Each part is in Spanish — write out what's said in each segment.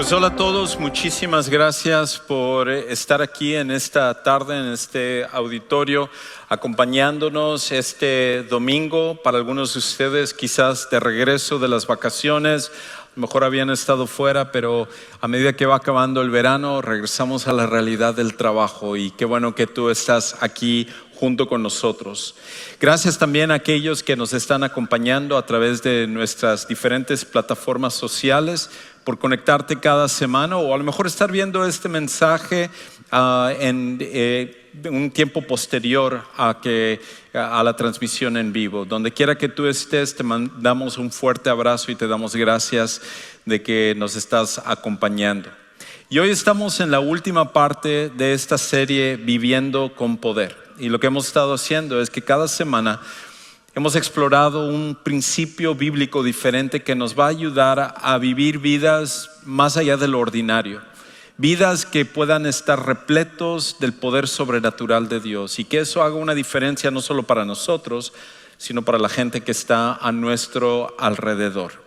Pues hola a todos, muchísimas gracias por estar aquí en esta tarde, en este auditorio, acompañándonos este domingo. Para algunos de ustedes quizás de regreso de las vacaciones, a lo mejor habían estado fuera, pero a medida que va acabando el verano, regresamos a la realidad del trabajo y qué bueno que tú estás aquí junto con nosotros. Gracias también a aquellos que nos están acompañando a través de nuestras diferentes plataformas sociales por conectarte cada semana o a lo mejor estar viendo este mensaje en un tiempo posterior a la transmisión en vivo. Donde quiera que tú estés, te mandamos un fuerte abrazo y te damos gracias de que nos estás acompañando. Y hoy estamos en la última parte de esta serie Viviendo con Poder. Y lo que hemos estado haciendo es que cada semana hemos explorado un principio bíblico diferente que nos va a ayudar a vivir vidas más allá de lo ordinario. Vidas que puedan estar repletos del poder sobrenatural de Dios y que eso haga una diferencia no solo para nosotros, sino para la gente que está a nuestro alrededor.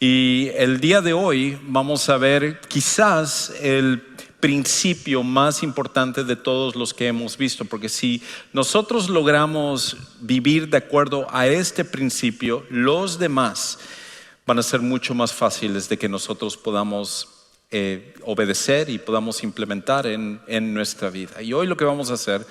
Y el día de hoy vamos a ver quizás el principio más importante de todos los que hemos visto, porque si nosotros logramos vivir de acuerdo a este principio, los demás van a ser mucho más fáciles de que nosotros podamos obedecer y podamos implementar en nuestra vida. Y hoy lo que vamos a hacer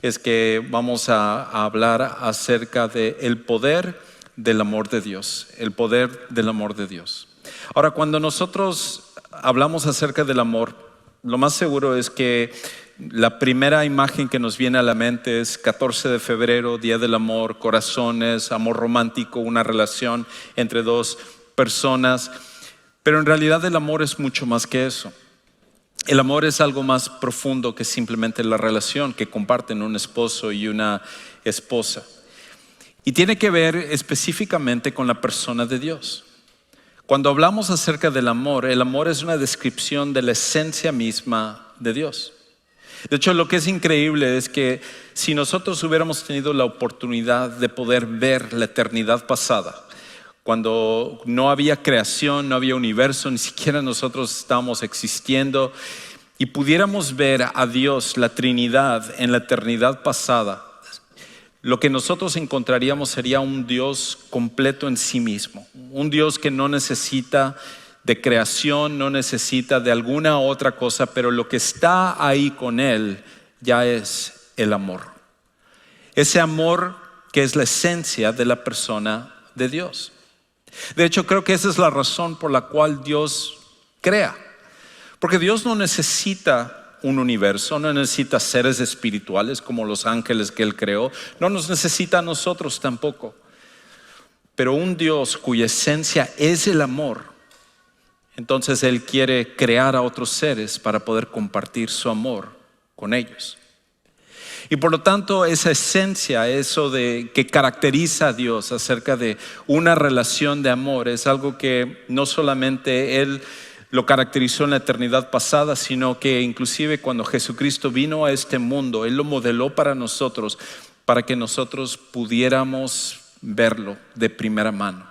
es que vamos a hablar acerca del poder del amor de Dios, el poder del amor de Dios. Ahora, cuando nosotros hablamos acerca del amor, lo más seguro es que la primera imagen que nos viene a la mente es 14 de febrero, Día del Amor, corazones, amor romántico, una relación entre dos personas. Pero en realidad el amor es mucho más que eso. El amor es algo más profundo que simplemente la relación que comparten un esposo y una esposa. Y tiene que ver específicamente con la persona de Dios. Cuando hablamos acerca del amor, el amor es una descripción de la esencia misma de Dios. De hecho, lo que es increíble es que si nosotros hubiéramos tenido la oportunidad de poder ver la eternidad pasada, cuando no había creación, no había universo, ni siquiera nosotros estábamos existiendo, y pudiéramos ver a Dios, la Trinidad, en la eternidad pasada, lo que nosotros encontraríamos sería un Dios completo en sí mismo, un Dios que no necesita de creación, no necesita de alguna otra cosa, pero lo que está ahí con Él ya es el amor. Ese amor que es la esencia de la persona de Dios. De hecho, creo que esa es la razón por la cual Dios crea, porque Dios no necesita un universo, no necesita seres espirituales como los ángeles que Él creó, no nos necesita a nosotros tampoco. Pero un Dios cuya esencia es el amor, entonces Él quiere crear a otros seres para poder compartir su amor con ellos. Y por lo tanto esa esencia, eso que caracteriza a Dios acerca de una relación de amor, es algo que no solamente Él lo caracterizó en la eternidad pasada, sino que inclusive cuando Jesucristo vino a este mundo, Él lo modeló para nosotros, para que nosotros pudiéramos verlo de primera mano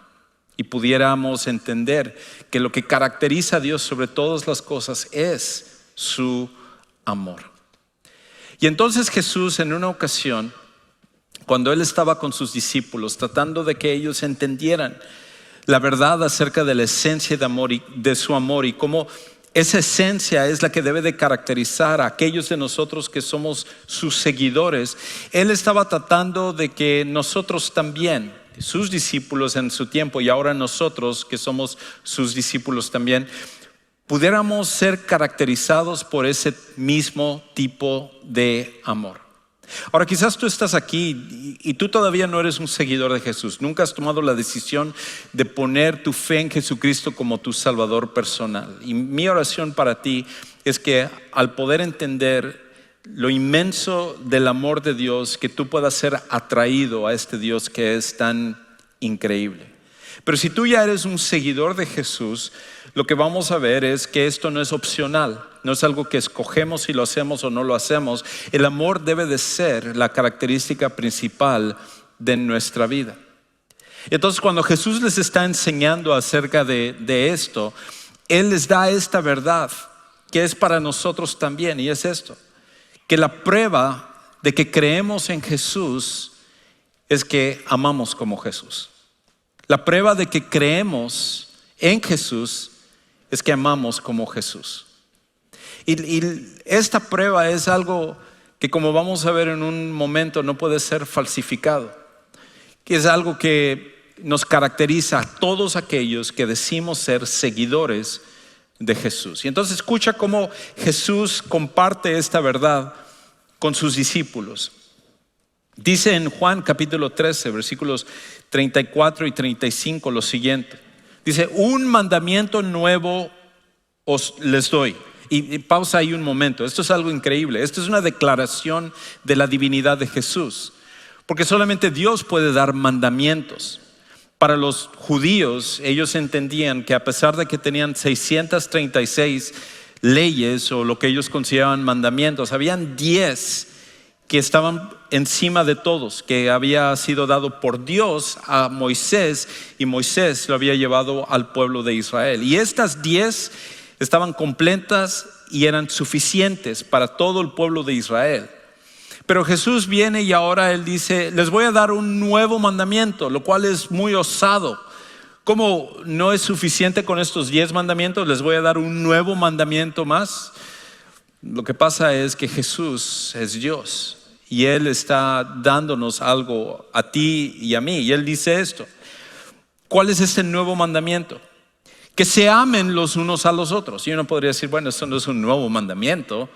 y pudiéramos entender que lo que caracteriza a Dios sobre todas las cosas es su amor. Y entonces Jesús, en una ocasión, cuando Él estaba con sus discípulos, tratando de que ellos entendieran la verdad acerca de la esencia de amor y de su amor y cómo esa esencia es la que debe de caracterizar a aquellos de nosotros que somos sus seguidores. Él estaba tratando de que nosotros también, sus discípulos en su tiempo y ahora nosotros que somos sus discípulos también, pudiéramos ser caracterizados por ese mismo tipo de amor. Ahora quizás tú estás aquí y tú todavía no eres un seguidor de Jesús. Nunca has tomado la decisión de poner tu fe en Jesucristo como tu Salvador personal. Y mi oración para ti es que al poder entender lo inmenso del amor de Dios, que tú puedas ser atraído a este Dios que es tan increíble. Pero si tú ya eres un seguidor de Jesús, lo que vamos a ver es que esto no es opcional, no es algo que escogemos si lo hacemos o no lo hacemos. El amor debe de ser la característica principal de nuestra vida. Entonces, cuando Jesús les está enseñando acerca de esto, Él les da esta verdad que es para nosotros también, y es esto: que la prueba de que creemos en Jesús es que amamos como Jesús. La prueba de que creemos en Jesús es que amamos como Jesús. Y esta prueba es algo que, como vamos a ver en un momento, no puede ser falsificado, que es algo que nos caracteriza a todos aquellos que decimos ser seguidores de Jesús. Y entonces escucha cómo Jesús comparte esta verdad con sus discípulos. Dice en Juan capítulo 13, versículos 34 y 35 lo siguiente. Dice: un mandamiento nuevo les doy. Y pausa ahí un momento. Esto es algo increíble. Esto es una declaración de la divinidad de Jesús, porque solamente Dios puede dar mandamientos. Para los judíos, ellos entendían que a pesar de que tenían 636 leyes, o lo que ellos consideraban mandamientos, habían 10 que estaban encima de todos, que había sido dado por Dios a Moisés, y Moisés lo había llevado al pueblo de Israel. Y estas 10 estaban completas y eran suficientes para todo el pueblo de Israel. Pero Jesús viene y ahora Él dice: les voy a dar un nuevo mandamiento, lo cual es muy osado. ¿Cómo no es suficiente con estos 10 mandamientos? Les voy a dar un nuevo mandamiento más. Lo que pasa es que Jesús es Dios y Él está dándonos algo a ti y a mí. Y Él dice esto: ¿cuál es este nuevo mandamiento? Que se amen los unos a los otros. Y uno podría decir: bueno, esto no es un nuevo mandamiento.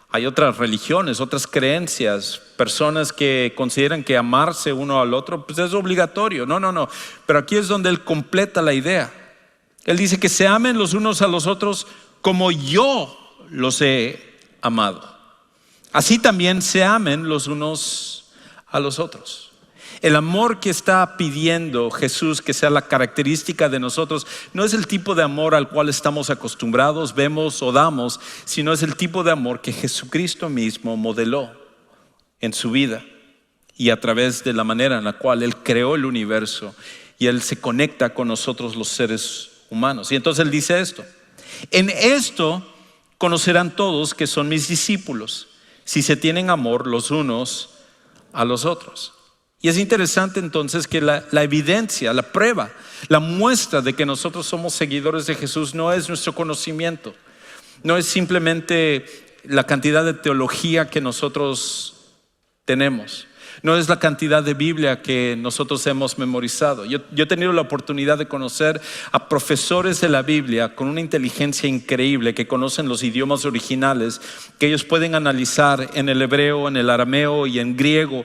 Hay otras religiones, otras creencias, personas que consideran que amarse uno al otro pues es obligatorio. No. Pero aquí es donde Él completa la idea. Él dice que se amen los unos a los otros como yo los he amado. Así también se amen los unos a los otros. El amor que está pidiendo Jesús que sea la característica de nosotros no es el tipo de amor al cual estamos acostumbrados, vemos o damos, sino es el tipo de amor que Jesucristo mismo modeló en su vida y a través de la manera en la cual Él creó el universo y Él se conecta con nosotros los seres humanos. Y entonces Él dice esto: en esto conocerán todos que son mis discípulos, si se tienen amor los unos a los otros. Y es interesante entonces que la evidencia, la prueba, la muestra de que nosotros somos seguidores de Jesús no es nuestro conocimiento, no es simplemente la cantidad de teología que nosotros tenemos, no es la cantidad de Biblia que nosotros hemos memorizado. Yo he tenido la oportunidad de conocer a profesores de la Biblia con una inteligencia increíble, que conocen los idiomas originales, que ellos pueden analizar en el hebreo, en el arameo y en griego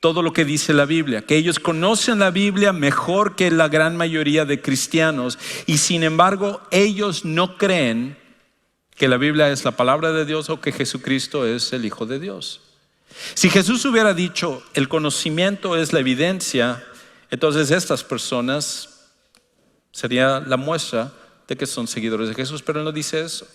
todo lo que dice la Biblia, que ellos conocen la Biblia mejor que la gran mayoría de cristianos, y sin embargo ellos no creen que la Biblia es la palabra de Dios o que Jesucristo es el Hijo de Dios. Si Jesús hubiera dicho: el conocimiento es la evidencia, entonces estas personas sería la muestra de que son seguidores de Jesús. Pero Él no dice eso.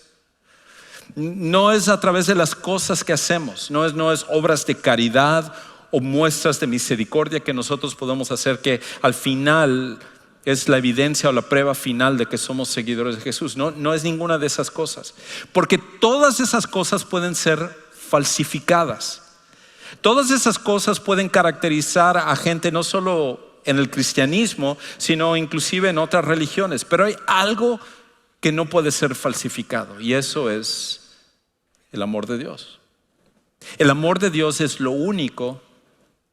No es a través de las cosas que hacemos, no es obras de caridad o muestras de misericordia que nosotros podemos hacer que al final es la evidencia o la prueba final de que somos seguidores de Jesús. No es ninguna de esas cosas, porque todas esas cosas pueden ser falsificadas. Todas esas cosas pueden caracterizar a gente no solo en el cristianismo, sino inclusive en otras religiones. Pero hay algo que no puede ser falsificado, y eso es el amor de Dios. El amor de Dios es lo único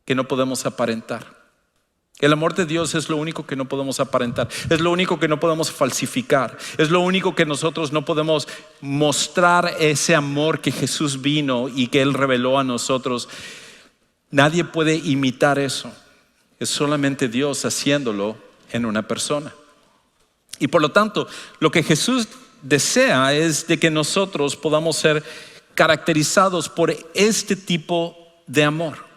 que no podemos aparentar. El amor de Dios es lo único que no podemos aparentar, es lo único que no podemos falsificar, es lo único que nosotros no podemos mostrar, ese amor que Jesús vino y que Él reveló a nosotros. Nadie puede imitar eso, es solamente Dios haciéndolo en una persona. Y por lo tanto, lo que Jesús desea es de que nosotros podamos ser caracterizados por este tipo de amor.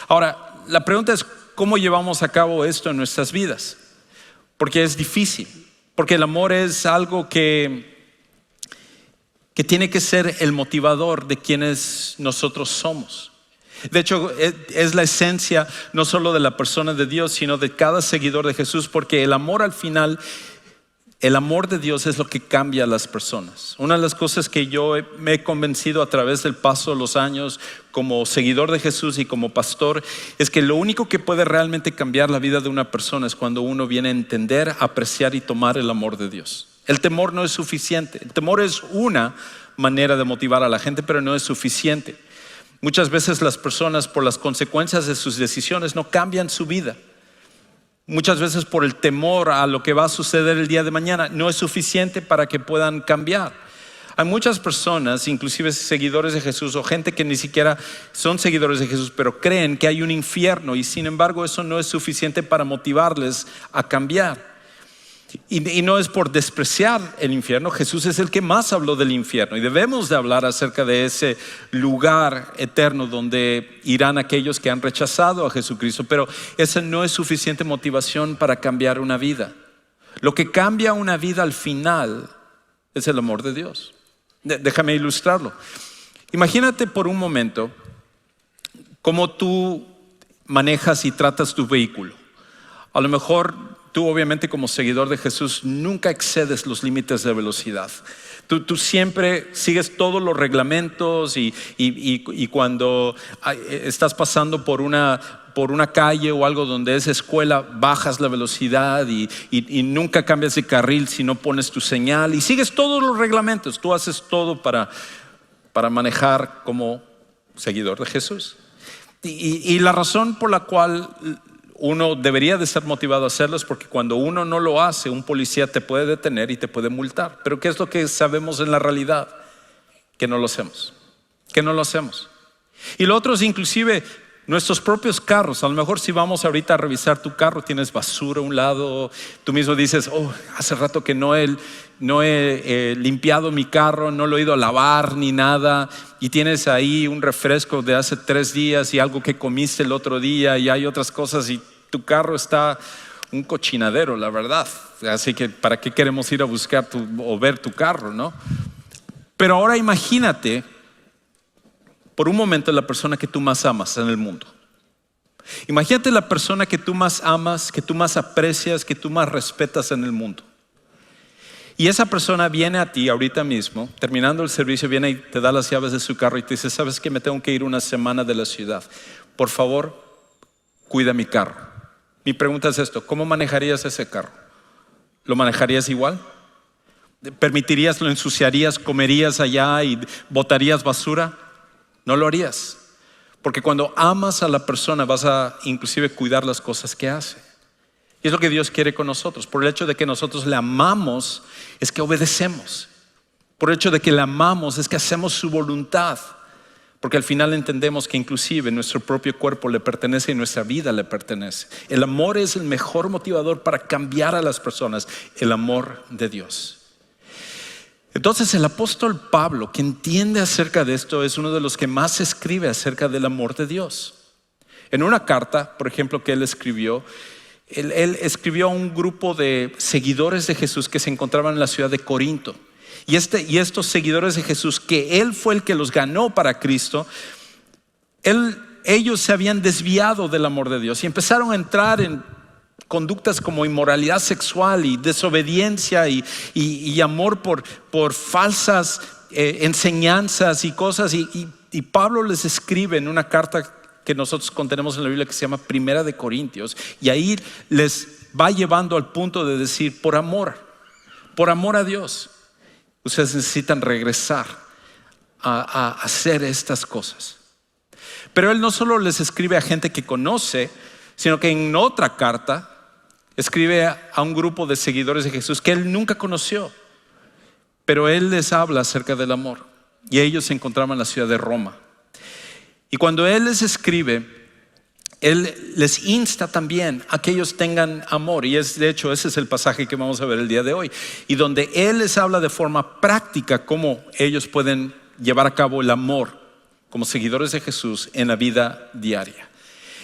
Ahora, la pregunta es: ¿cómo llevamos a cabo esto en nuestras vidas? Porque es difícil, porque el amor es algo que tiene que ser el motivador de quienes nosotros somos. De hecho, es la esencia no solo de la persona de Dios, sino de cada seguidor de Jesús, porque el amor al final El amor de Dios es lo que cambia a las personas. Una de las cosas que yo me he convencido a través del paso de los años como seguidor de Jesús y como pastor es que lo único que puede realmente cambiar la vida de una persona es cuando uno viene a entender, apreciar y tomar el amor de Dios. El temor no es suficiente. El temor es una manera de motivar a la gente, pero no es suficiente. Muchas veces las personas, por las consecuencias de sus decisiones, no cambian su vida. Muchas veces por el temor a lo que va a suceder el día de mañana, no es suficiente para que puedan cambiar. Hay muchas personas, inclusive seguidores de Jesús o gente que ni siquiera son seguidores de Jesús, pero creen que hay un infierno y sin embargo eso no es suficiente para motivarles a cambiar. Y no es por despreciar el infierno. Jesús es el que más habló del infierno y debemos de hablar acerca de ese lugar eterno donde irán aquellos que han rechazado a Jesucristo, pero esa no es suficiente motivación para cambiar una vida. Lo que cambia una vida al final es el amor de Dios. Déjame ilustrarlo. Imagínate por un momento cómo tú manejas y tratas tu vehículo. A lo mejor tú obviamente como seguidor de Jesús nunca excedes los límites de velocidad. Tú siempre sigues todos los reglamentos y cuando estás pasando por una calle o algo donde es escuela, bajas la velocidad y nunca cambias de carril si no pones tu señal y sigues todos los reglamentos. Tú haces todo para manejar como seguidor de Jesús. Y la razón por la cual uno debería de estar motivado a hacerlo es porque cuando uno no lo hace, un policía te puede detener y te puede multar. Pero ¿qué es lo que sabemos en la realidad? Que no lo hacemos. Y lo otro es inclusive nuestros propios carros. A lo mejor si vamos ahorita a revisar tu carro, tienes basura a un lado. Tú mismo dices, hace rato que no he limpiado mi carro, no lo he ido a lavar ni nada. Y tienes ahí un refresco de hace 3 días y algo que comiste el otro día y hay otras cosas y tu carro está un cochinadero, la verdad. Así que ¿para qué queremos ir a buscar o ver tu carro, no? Pero ahora imagínate por un momento la persona que tú más amas en el mundo. Imagínate la persona que tú más amas, que tú más aprecias, que tú más respetas en el mundo. Y esa persona viene a ti ahorita mismo, terminando el servicio, viene y te da las llaves de su carro y te dice, ¿sabes qué? Me tengo que ir una semana de la ciudad. Por favor, cuida mi carro. Mi pregunta es esto, ¿cómo manejarías ese carro? ¿Lo manejarías igual? ¿Permitirías, lo ensuciarías, comerías allá y botarías basura? No lo harías. Porque cuando amas a la persona vas a inclusive cuidar las cosas que hace. Y es lo que Dios quiere con nosotros. Por el hecho de que nosotros le amamos, es que obedecemos. Por el hecho de que le amamos, es que hacemos su voluntad. Porque al final entendemos que inclusive nuestro propio cuerpo le pertenece y nuestra vida le pertenece. El amor es el mejor motivador para cambiar a las personas. El amor de Dios. Entonces el apóstol Pablo, que entiende acerca de esto, es uno de los que más escribe acerca del amor de Dios. En una carta, por ejemplo, que él escribió, él escribió a un grupo de seguidores de Jesús que se encontraban en la ciudad de Corinto. Y estos seguidores de Jesús, que él fue el que los ganó para Cristo, ellos se habían desviado del amor de Dios y empezaron a entrar en conductas como inmoralidad sexual y desobediencia y amor por falsas enseñanzas y cosas. Y Pablo les escribe en una carta que nosotros contenemos en la Biblia que se llama Primera de Corintios, y ahí les va llevando al punto de decir, por amor a Dios, ustedes necesitan regresar a hacer estas cosas. Pero él no solo les escribe a gente que conoce, sino que en otra carta escribe a un grupo de seguidores de Jesús que él nunca conoció, pero él les habla acerca del amor. Y ellos se encontraban en la ciudad de Roma. Y cuando él les escribe, él les insta también a que ellos tengan amor. Y de hecho ese es el pasaje que vamos a ver el día de hoy, y donde él les habla de forma práctica cómo ellos pueden llevar a cabo el amor como seguidores de Jesús en la vida diaria.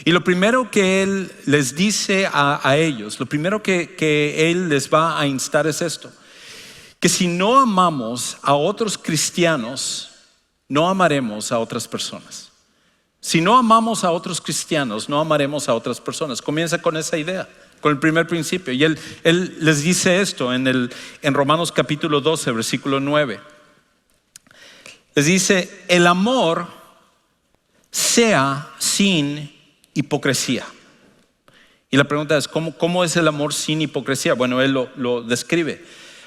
Y lo primero que él les dice a ellos, lo primero que él les va a instar es esto: que si no amamos a otros cristianos, no amaremos a otras personas. Si no amamos a otros cristianos, no amaremos a otras personas. Comienza con esa idea, con el primer principio. Y él les dice esto en Romanos capítulo 12, versículo 9. Les dice, el amor sea sin hipocresía. Y la pregunta es, ¿cómo es el amor sin hipocresía? Bueno, él lo describe.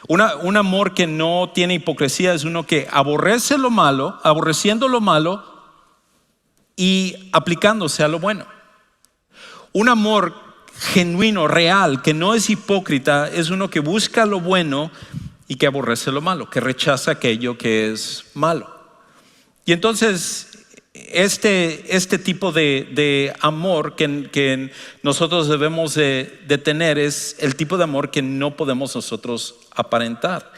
Un amor que no tiene hipocresía es uno que aborrece lo malo, aborreciendo lo malo y aplicándose a lo bueno. Un amor genuino, real, que no es hipócrita, es uno que busca lo bueno y que aborrece lo malo, que rechaza aquello que es malo. Y entonces este tipo de amor que nosotros debemos de tener es el tipo de amor que no podemos nosotros aparentar.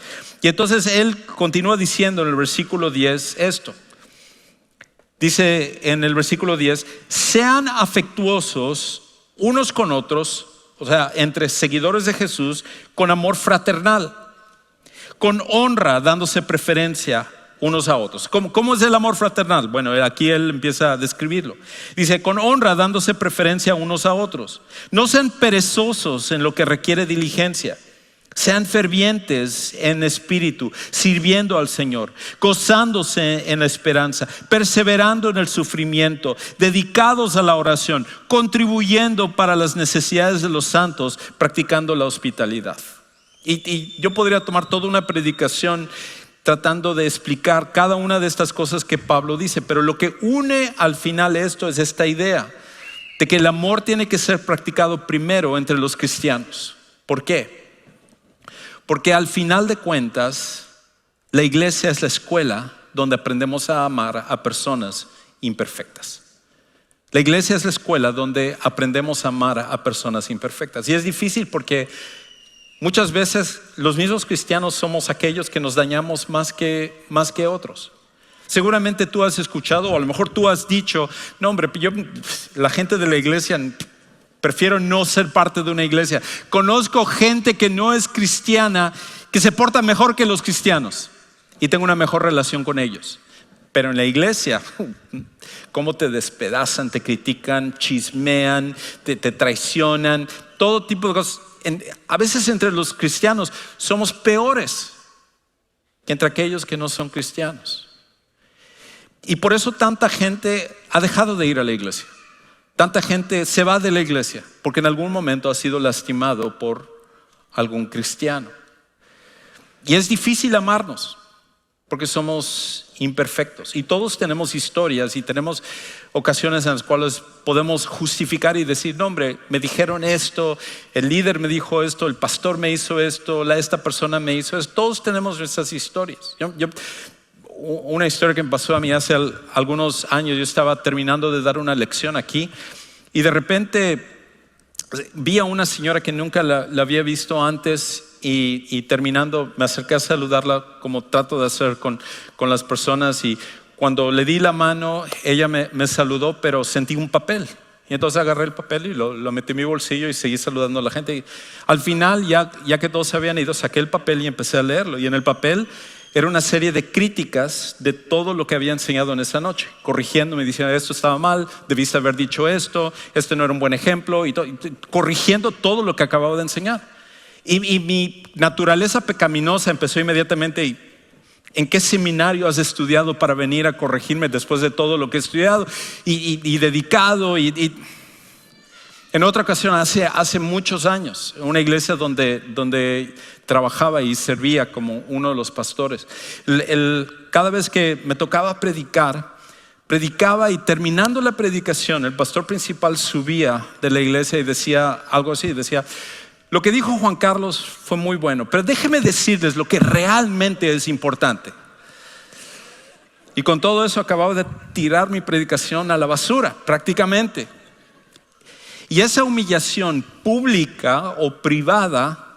Y entonces él continúa diciendo en el versículo 10 esto. Dice en el versículo 10, sean afectuosos unos con otros, o sea, entre seguidores de Jesús, con amor fraternal, con honra, dándose preferencia unos a otros. ¿Cómo es el amor fraternal? Bueno, aquí él empieza a describirlo. Dice, con honra dándose preferencia unos a otros. No sean perezosos en lo que requiere diligencia. Sean fervientes en espíritu, sirviendo al Señor, gozándose en la esperanza, perseverando en el sufrimiento, dedicados a la oración, contribuyendo para las necesidades de los santos, practicando la hospitalidad. Y yo podría tomar toda una predicación tratando de explicar cada una de estas cosas que Pablo dice, pero lo que une al final esto es esta idea de que el amor tiene que ser practicado primero entre los cristianos. ¿Por qué? Porque al final de cuentas, la iglesia es la escuela donde aprendemos a amar a personas imperfectas. La iglesia es la escuela donde aprendemos a amar a personas imperfectas. Y es difícil porque muchas veces los mismos cristianos somos aquellos que nos dañamos más que otros. Seguramente tú has escuchado, o a lo mejor tú has dicho, no hombre, la gente de la iglesia, prefiero no ser parte de una iglesia. Conozco gente que no es cristiana, que se porta mejor que los cristianos y tengo una mejor relación con ellos. Pero en la iglesia, cómo te despedazan, te critican, chismean, te traicionan, todo tipo de cosas. A veces entre los cristianos somos peores que entre aquellos que no son cristianos. Y por eso tanta gente ha dejado de ir a la iglesia. Tanta gente se va de la iglesia porque en algún momento ha sido lastimado por algún cristiano. Y es difícil amarnos porque somos imperfectos. Y todos tenemos historias y tenemos ocasiones en las cuales podemos justificar y decir, no hombre, me dijeron esto, el líder me dijo esto, el pastor me hizo esto, esta persona me hizo esto. Todos tenemos nuestras historias. Una historia que me pasó a mí hace algunos años, yo estaba terminando de dar una lección aquí y de repente vi a una señora que nunca la había visto antes y terminando me acerqué a saludarla como trato de hacer con las personas, y cuando le di la mano ella me saludó, pero sentí un papel y entonces agarré el papel y lo metí en mi bolsillo y seguí saludando a la gente. Y al final ya que todos se habían ido, saqué el papel y empecé a leerlo, y en el papel era una serie de críticas de todo lo que había enseñado en esa noche, corrigiéndome, diciendo esto estaba mal, debiste haber dicho esto, este no era un buen ejemplo, y corrigiendo todo lo que acababa de enseñar. Y mi naturaleza pecaminosa empezó inmediatamente, ¿en qué seminario has estudiado para venir a corregirme después de todo lo que he estudiado y dedicado? En otra ocasión, hace muchos años, en una iglesia donde trabajaba y servía como uno de los pastores, cada vez que me tocaba predicaba, y terminando la predicación, el pastor principal subía de la iglesia y decía algo así, decía, lo que dijo Juan Carlos fue muy bueno, pero déjenme decirles lo que realmente es importante. Y con todo eso acababa de tirar mi predicación a la basura, prácticamente. Y esa humillación pública o privada,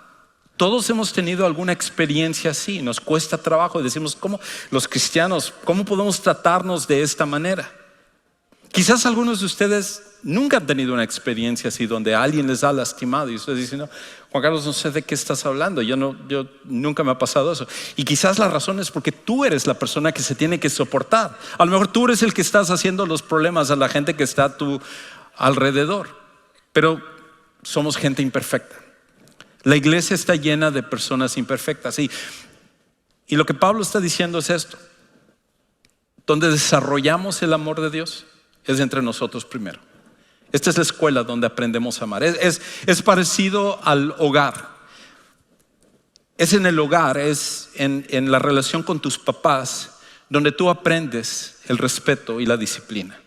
todos hemos tenido alguna experiencia así, nos cuesta trabajo y decimos, ¿cómo los cristianos, cómo podemos tratarnos de esta manera? Quizás algunos de ustedes nunca han tenido una experiencia así donde alguien les ha lastimado y ustedes dicen, no, Juan Carlos, no sé de qué estás hablando, yo nunca me ha pasado eso. Y quizás la razón es porque tú eres la persona que se tiene que soportar. A lo mejor tú eres el que estás haciendo los problemas a la gente que está a tu alrededor. Pero somos gente imperfecta. La iglesia está llena de personas imperfectas. Y lo que Pablo está diciendo es esto. Donde desarrollamos el amor de Dios es entre nosotros primero. Esta es la escuela donde aprendemos a amar. Es parecido al hogar. Es en el hogar, es en la relación con tus papás, donde tú aprendes el respeto y la disciplina.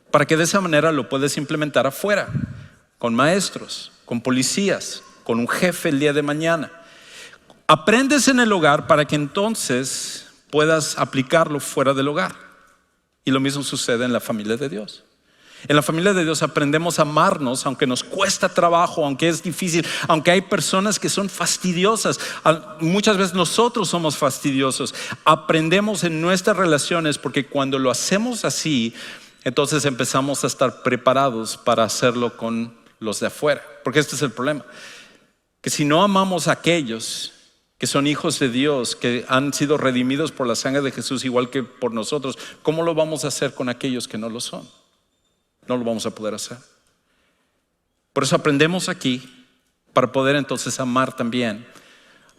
Para que de esa manera lo puedes implementar afuera, con maestros, con policías, con un jefe el día de mañana. Aprendes en el hogar para que entonces puedas aplicarlo fuera del hogar. Y lo mismo sucede en la familia de Dios. En la familia de Dios aprendemos a amarnos, aunque nos cuesta trabajo, aunque es difícil, aunque hay personas que son fastidiosas. Muchas veces nosotros somos fastidiosos. Aprendemos en nuestras relaciones porque cuando lo hacemos así, entonces empezamos a estar preparados para hacerlo con los de afuera. Porque este es el problema. Que si no amamos a aquellos que son hijos de Dios, que han sido redimidos por la sangre de Jesús igual que por nosotros, ¿cómo lo vamos a hacer con aquellos que no lo son? No lo vamos a poder hacer. Por eso aprendemos aquí para poder entonces amar también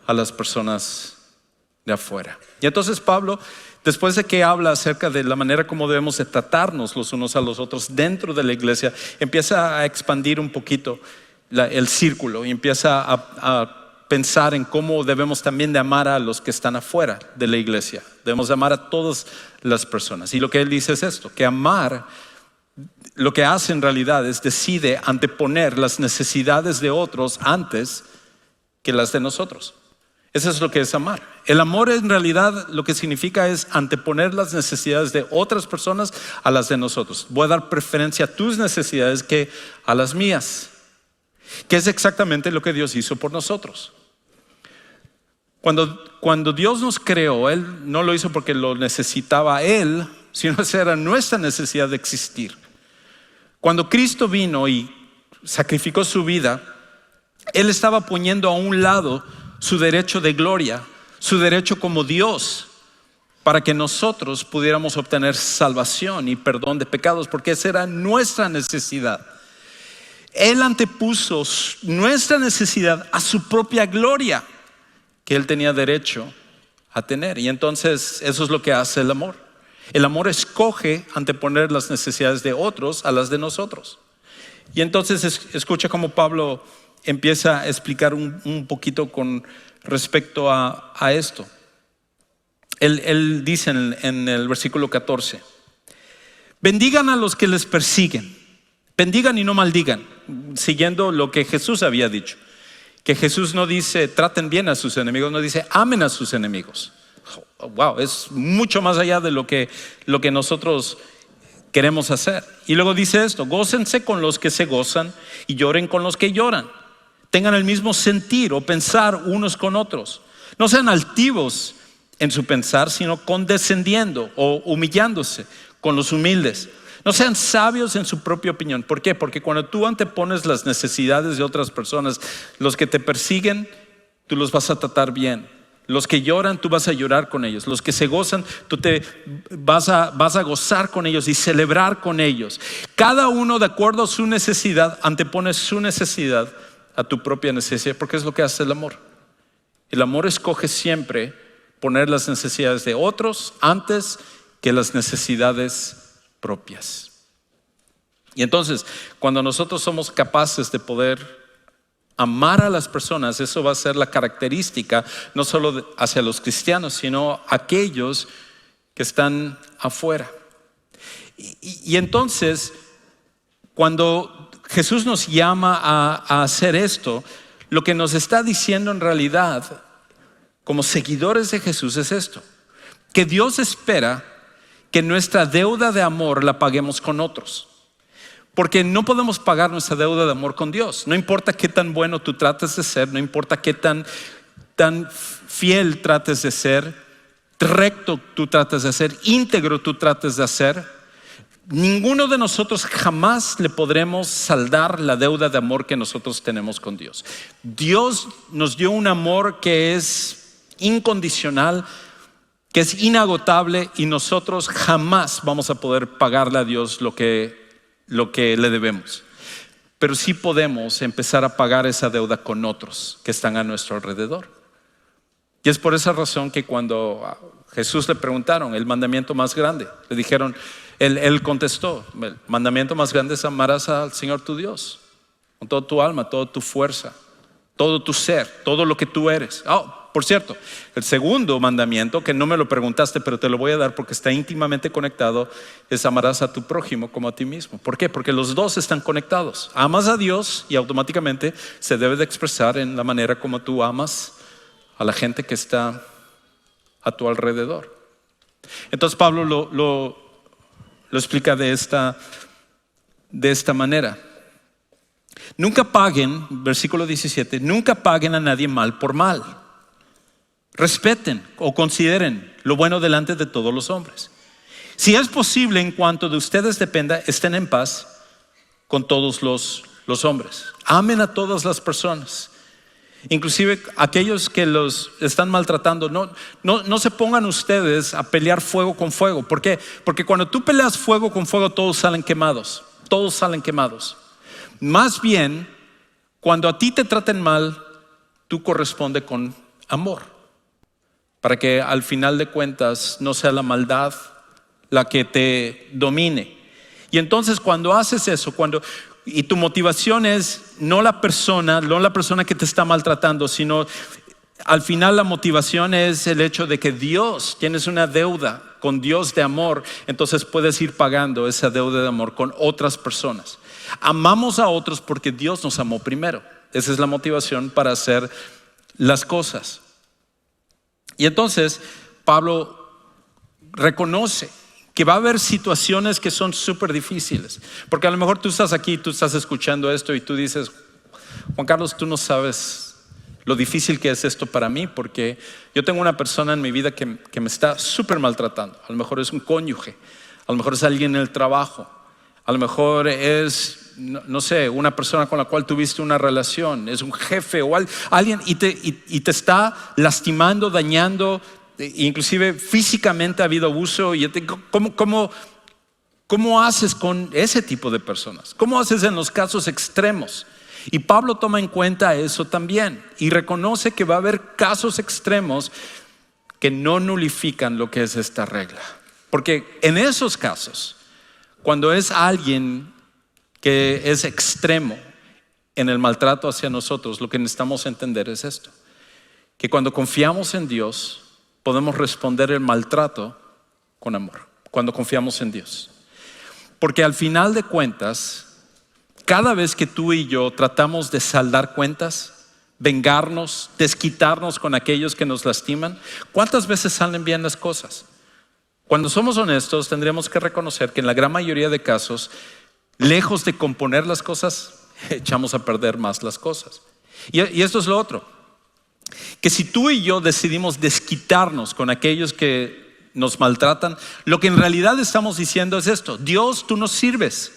a las personas de afuera. Y entonces Pablo, después de que habla acerca de la manera como debemos de tratarnos los unos a los otros dentro de la iglesia, empieza a expandir un poquito el círculo y empieza a pensar en cómo debemos también de amar a los que están afuera de la iglesia. Debemos de amar a todas las personas. Y lo que él dice es esto, que amar, lo que hace en realidad es decide anteponer las necesidades de otros antes que las de nosotros. Eso es lo que es amar. El amor en realidad lo que significa es anteponer las necesidades de otras personas a las de nosotros. Voy a dar preferencia a tus necesidades que a las mías, que es exactamente lo que Dios hizo por nosotros. Cuando Dios nos creó, Él no lo hizo porque lo necesitaba Él, sino esa era nuestra necesidad de existir. Cuando Cristo vino y sacrificó su vida, Él estaba poniendo a un lado su derecho de gloria, su derecho como Dios, para que nosotros pudiéramos obtener salvación y perdón de pecados, porque esa era nuestra necesidad. Él antepuso nuestra necesidad a su propia gloria, que Él tenía derecho a tener. Y entonces eso es lo que hace el amor. El amor escoge anteponer las necesidades de otros a las de nosotros. Y entonces escucha cómo Pablo empieza a explicar un poquito con respecto a esto. Él dice en el versículo 14: bendigan a los que les persiguen, bendigan y no maldigan, siguiendo lo que Jesús había dicho. Que Jesús no dice traten bien a sus enemigos, no dice amen a sus enemigos. Wow, es mucho más allá de lo que nosotros queremos hacer. Y luego dice esto: gócense con los que se gozan y lloren con los que lloran. Tengan el mismo sentir o pensar unos con otros. No sean altivos en su pensar, sino condescendiendo o humillándose con los humildes. No sean sabios en su propia opinión. ¿Por qué? Porque cuando tú antepones las necesidades de otras personas, los que te persiguen, tú los vas a tratar bien. Los que lloran, tú vas a llorar con ellos. Los que se gozan, tú te vas a gozar con ellos y celebrar con ellos. Cada uno, de acuerdo a su necesidad, antepone su necesidad a tu propia necesidad, porque es lo que hace el amor. El amor escoge siempre poner las necesidades de otros antes que las necesidades propias. Y entonces, cuando nosotros somos capaces de poder amar a las personas, eso va a ser la característica no solo hacia los cristianos, sino aquellos que están afuera. Y entonces, cuando Jesús nos llama a hacer esto, lo que nos está diciendo en realidad, como seguidores de Jesús, es esto: que Dios espera que nuestra deuda de amor la paguemos con otros. Porque no podemos pagar nuestra deuda de amor con Dios. No importa qué tan bueno tú trates de ser, no importa qué tan fiel trates de ser, recto tú trates de ser, íntegro tú trates de hacer, ninguno de nosotros jamás le podremos saldar la deuda de amor que nosotros tenemos con Dios. Dios nos dio un amor que es incondicional, que es inagotable, y nosotros jamás vamos a poder pagarle a Dios lo que le debemos. Pero sí podemos empezar a pagar esa deuda con otros que están a nuestro alrededor. Y es por esa razón que cuando a Jesús le preguntaron el mandamiento más grande, le dijeron, él contestó, el mandamiento más grande es amarás al Señor tu Dios con toda tu alma, toda tu fuerza, todo tu ser, todo lo que tú eres. Por cierto, el segundo mandamiento, que no me lo preguntaste, pero te lo voy a dar porque está íntimamente conectado, es amarás a tu prójimo como a ti mismo. ¿Por qué? Porque los dos están conectados. Amas a Dios y automáticamente se debe de expresar en la manera como tú amas a la gente que está a tu alrededor. Entonces Pablo lo explica de esta manera. Nunca paguen, versículo 17, nunca paguen a nadie mal por mal. Respeten o consideren lo bueno delante de todos los hombres. Si es posible, en cuanto de ustedes dependa, estén en paz con todos los hombres. Amen a todas las personas, inclusive aquellos que los están maltratando. No se pongan ustedes a pelear fuego con fuego. ¿Por qué? Porque cuando tú peleas fuego con fuego, todos salen quemados. Todos salen quemados. Más bien, cuando a ti te traten mal, tú corresponde con amor, para que al final de cuentas no sea la maldad la que te domine. Y entonces cuando haces eso, y tu motivación es no la persona que te está maltratando, sino al final la motivación es el hecho de que Dios, tienes una deuda con Dios de amor, entonces puedes ir pagando esa deuda de amor con otras personas. Amamos a otros porque Dios nos amó primero. Esa es la motivación para hacer las cosas. Y entonces Pablo reconoce que va a haber situaciones que son súper difíciles, porque a lo mejor tú estás aquí, tú estás escuchando esto y tú dices, Juan Carlos, tú no sabes lo difícil que es esto para mí, porque yo tengo una persona en mi vida que me está súper maltratando. A lo mejor es un cónyuge, a lo mejor es alguien en el trabajo, a lo mejor es, no sé, una persona con la cual tuviste una relación, es un jefe o alguien y te está lastimando, dañando, inclusive físicamente ha habido abuso. Y ¿cómo haces con ese tipo de personas? ¿Cómo haces en los casos extremos? Y Pablo toma en cuenta eso también y reconoce que va a haber casos extremos que no nulifican lo que es esta regla. Porque en esos casos, cuando es alguien que es extremo en el maltrato hacia nosotros, lo que necesitamos entender es esto: que cuando confiamos en Dios, podemos responder el maltrato con amor. Cuando confiamos en Dios. Porque al final de cuentas, cada vez que tú y yo tratamos de saldar cuentas, vengarnos, desquitarnos con aquellos que nos lastiman, ¿cuántas veces salen bien las cosas? Cuando somos honestos, tendríamos que reconocer que en la gran mayoría de casos, lejos de componer las cosas, echamos a perder más las cosas. Y esto es lo otro, que si tú y yo decidimos desquitarnos con aquellos que nos maltratan, lo que en realidad estamos diciendo es esto: Dios, tú no sirves,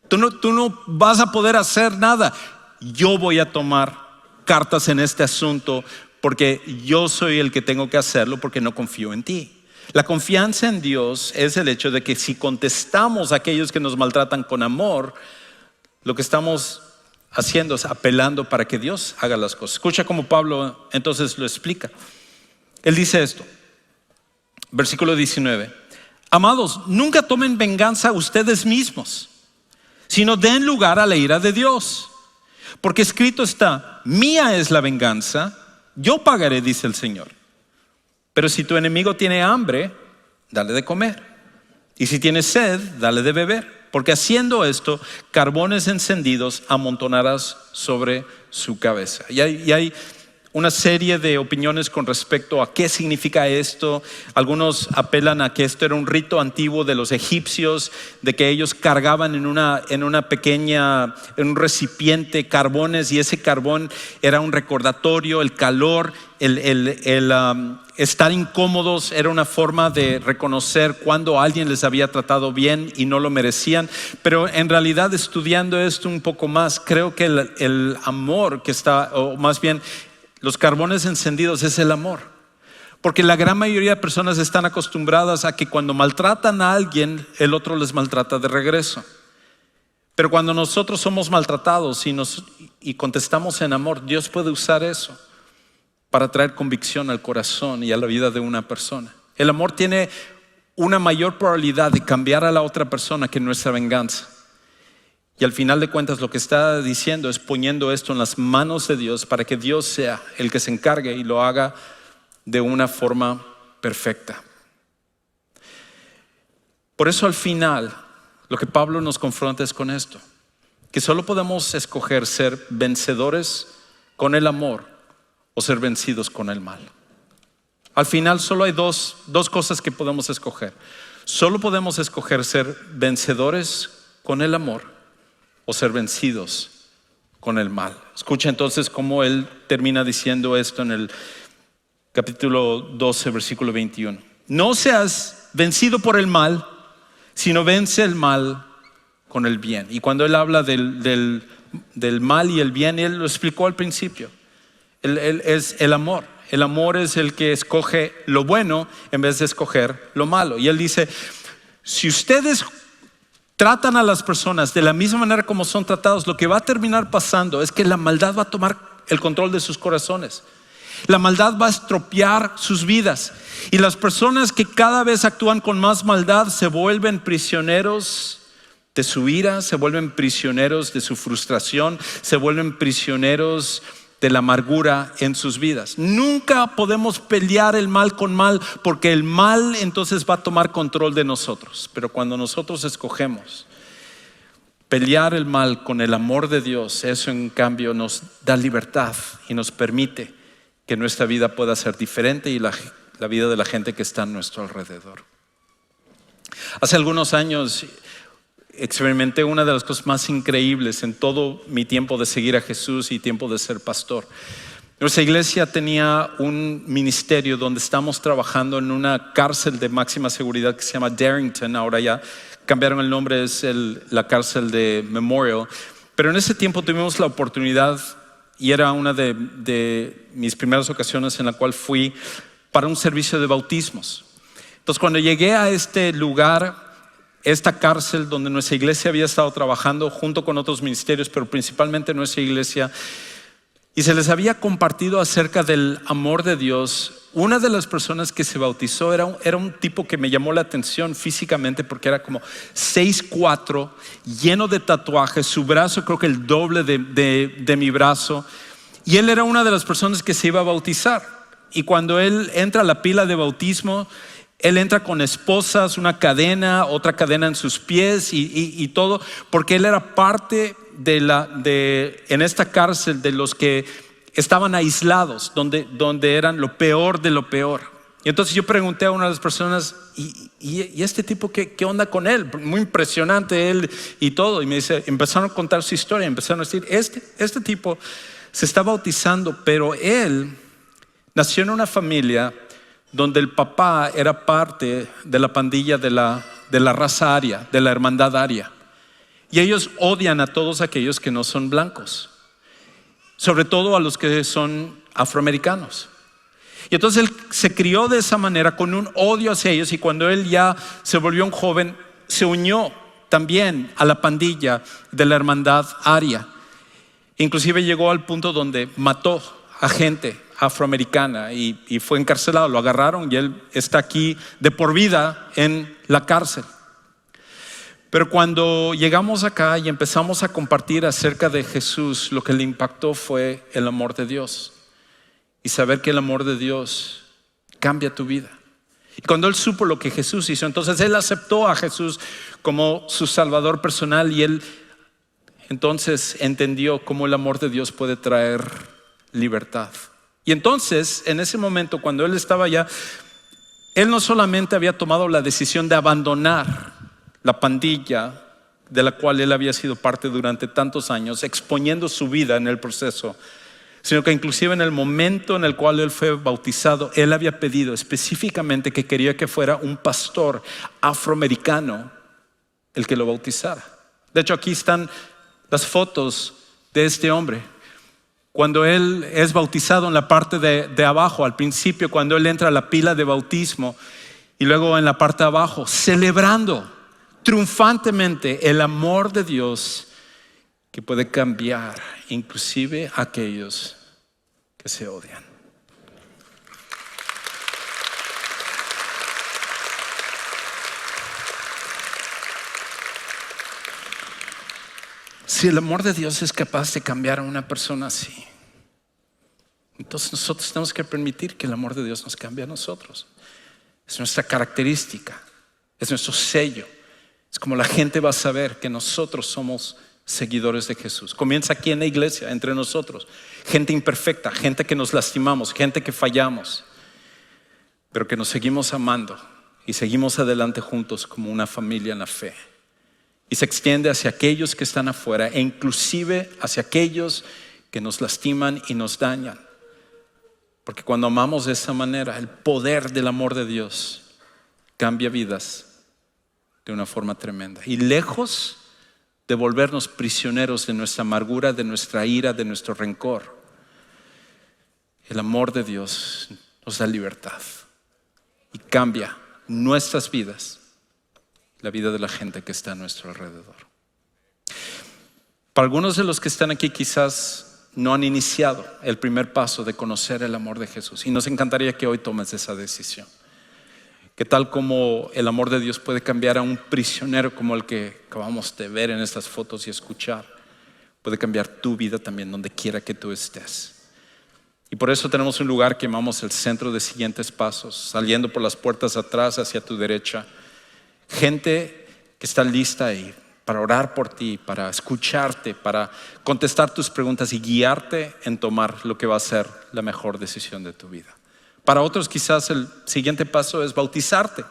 tú no vas a poder hacer nada. Yo voy a tomar cartas en este asunto porque yo soy el que tengo que hacerlo, porque no confío en ti. La confianza en Dios es el hecho de que si contestamos a aquellos que nos maltratan con amor, lo que estamos haciendo es apelando para que Dios haga las cosas. Escucha cómo Pablo entonces lo explica. Él dice esto, versículo 19: amados, nunca tomen venganza ustedes mismos, sino den lugar a la ira de Dios. Porque escrito está: mía es la venganza, yo pagaré, dice el Señor. Pero si tu enemigo tiene hambre, dale de comer. Y si tiene sed, dale de beber. Porque haciendo esto, carbones encendidos amontonarás sobre su cabeza. Y hay una serie de opiniones con respecto a qué significa esto. Algunos apelan a que esto era un rito antiguo de los egipcios, de que ellos cargaban en un recipiente carbones, y ese carbón era un recordatorio. El calor, estar incómodos era una forma de reconocer cuando alguien les había tratado bien y no lo merecían. Pero en realidad, estudiando esto un poco más, creo que el amor que está, o más bien los carbones encendidos, es el amor. Porque la gran mayoría de personas están acostumbradas a que cuando maltratan a alguien, el otro les maltrata de regreso. Pero cuando nosotros somos maltratados y contestamos en amor, Dios puede usar eso para traer convicción al corazón y a la vida de una persona. El amor tiene una mayor probabilidad de cambiar a la otra persona que nuestra venganza. Y al final de cuentas, lo que está diciendo es poniendo esto en las manos de Dios para que Dios sea el que se encargue y lo haga de una forma perfecta. Por eso al final, lo que Pablo nos confronta es con esto: que solo podemos escoger ser vencedores con el amor o ser vencidos con el mal. Al final solo hay dos cosas que podemos escoger. Solo podemos escoger ser vencedores con el amor o ser vencidos con el mal. Escucha entonces cómo él termina diciendo esto en el capítulo 12, versículo 21. No seas vencido por el mal, sino vence el mal con el bien. Y cuando él habla del mal y el bien, él lo explicó al principio. Es el amor. El amor es el que escoge lo bueno en vez de escoger lo malo. Y él dice, si ustedes tratan a las personas de la misma manera como son tratados, lo que va a terminar pasando es que la maldad va a tomar el control de sus corazones. La maldad va a estropear sus vidas. Y las personas que cada vez actúan con más maldad se vuelven prisioneros de su ira, se vuelven prisioneros de su frustración, se vuelven prisioneros de la amargura en sus vidas. Nunca podemos pelear el mal con mal, porque el mal entonces va a tomar control de nosotros. Pero cuando nosotros escogemos pelear el mal con el amor de Dios, eso en cambio nos da libertad y nos permite que nuestra vida pueda ser diferente y la vida de la gente que está a nuestro alrededor. Hace algunos años experimenté una de las cosas más increíbles en todo mi tiempo de seguir a Jesús y tiempo de ser pastor. Nuestra iglesia tenía un ministerio donde estamos trabajando en una cárcel de máxima seguridad que se llama Darrington. Ahora ya cambiaron el nombre, es la cárcel de Memorial. Pero en ese tiempo tuvimos la oportunidad, y era una de mis primeras ocasiones en la cual fui para un servicio de bautismos. Entonces, cuando llegué a este lugar, esta cárcel donde nuestra iglesia había estado trabajando junto con otros ministerios, pero principalmente nuestra iglesia, y se les había compartido acerca del amor de Dios, una de las personas que se bautizó era un tipo que me llamó la atención físicamente, porque era como 6'4", lleno de tatuajes, su brazo creo que el doble de mi brazo, y él era una de las personas que se iba a bautizar. Y cuando él entra a la pila de bautismo, él entra con esposas, una cadena, otra cadena en sus pies y todo, porque él era parte en esta cárcel de los que estaban aislados, donde eran lo peor de lo peor. Y entonces yo pregunté a una de las personas, ¿y este tipo qué onda con él? Muy impresionante él y todo. Y me dice, empezaron a contar su historia, empezaron a decir, este tipo se está bautizando, pero él nació en una familia donde el papá era parte de la pandilla de la raza aria, de la hermandad aria. Y ellos odian a todos aquellos que no son blancos, sobre todo a los que son afroamericanos. Y entonces él se crió de esa manera, con un odio hacia ellos, y cuando él ya se volvió un joven, se unió también a la pandilla de la hermandad aria. Inclusive llegó al punto donde mató a gente afroamericana y fue encarcelado. Lo agarraron y él está aquí de por vida en la cárcel. Pero cuando llegamos acá y empezamos a compartir acerca de Jesús, lo que le impactó fue el amor de Dios, y saber que el amor de Dios cambia tu vida. Y cuando él supo lo que Jesús hizo, entonces él aceptó a Jesús como su salvador personal, y él entonces entendió cómo el amor de Dios puede traer libertad. Y entonces, en ese momento, cuando él estaba allá, él no solamente había tomado la decisión de abandonar la pandilla de la cual él había sido parte durante tantos años, exponiendo su vida en el proceso, sino que inclusive en el momento en el cual él fue bautizado, él había pedido específicamente que quería que fuera un pastor afroamericano el que lo bautizara. De hecho, aquí están las fotos de este hombre. Cuando él es bautizado en la parte de abajo, al principio, cuando él entra a la pila de bautismo, y luego en la parte de abajo, celebrando triunfantemente el amor de Dios que puede cambiar inclusive a aquellos que se odian. Si el amor de Dios es capaz de cambiar a una persona así, entonces nosotros tenemos que permitir que el amor de Dios nos cambie a nosotros. Es nuestra característica, es nuestro sello. Es como la gente va a saber que nosotros somos seguidores de Jesús. Comienza aquí en la iglesia, entre nosotros. Gente imperfecta, gente que nos lastimamos, gente que fallamos, pero que nos seguimos amando y seguimos adelante juntos como una familia en la fe. Y se extiende hacia aquellos que están afuera e inclusive hacia aquellos que nos lastiman y nos dañan. Porque cuando amamos de esa manera, el poder del amor de Dios cambia vidas de una forma tremenda. Y lejos de volvernos prisioneros de nuestra amargura, de nuestra ira, de nuestro rencor, el amor de Dios nos da libertad y cambia nuestras vidas, la vida de la gente que está a nuestro alrededor. Para algunos de los que están aquí quizás no han iniciado el primer paso de conocer el amor de Jesús, y nos encantaría que hoy tomes esa decisión. Que tal como el amor de Dios puede cambiar a un prisionero como el que acabamos de ver en estas fotos y escuchar, puede cambiar tu vida también donde quiera que tú estés. Y por eso tenemos un lugar que llamamos el Centro de Siguientes Pasos, saliendo por las puertas atrás hacia tu derecha. Gente que está lista ahí para orar por ti, para escucharte, para contestar tus preguntas y guiarte en tomar lo que va a ser la mejor decisión de tu vida. Para otros quizás el siguiente paso es bautizarte,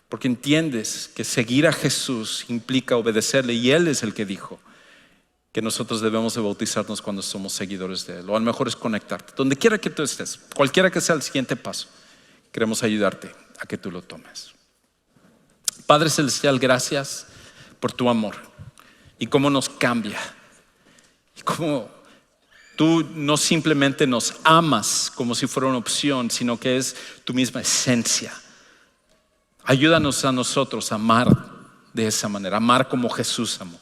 porque entiendes que seguir a Jesús implica obedecerle, y Él es el que dijo que nosotros debemos de bautizarnos cuando somos seguidores de Él. O a lo mejor es conectarte. Donde quiera que tú estés, cualquiera que sea el siguiente paso, queremos ayudarte a que tú lo tomes. Padre Celestial, gracias por tu amor y cómo nos cambia y cómo tú no simplemente nos amas como si fuera una opción, sino que es tu misma esencia. Ayúdanos a nosotros a amar de esa manera, amar como Jesús amó,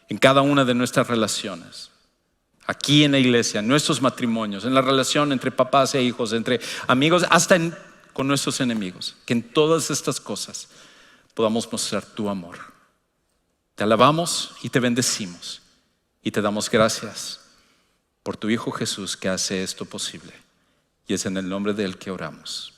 en cada una de nuestras relaciones, aquí en la iglesia, en nuestros matrimonios, en la relación entre papás e hijos, entre amigos, hasta con nuestros enemigos. Que en todas estas cosas podamos mostrar tu amor. Te alabamos y te bendecimos y te damos gracias por tu Hijo Jesús que hace esto posible. Y es en el nombre de Él que oramos.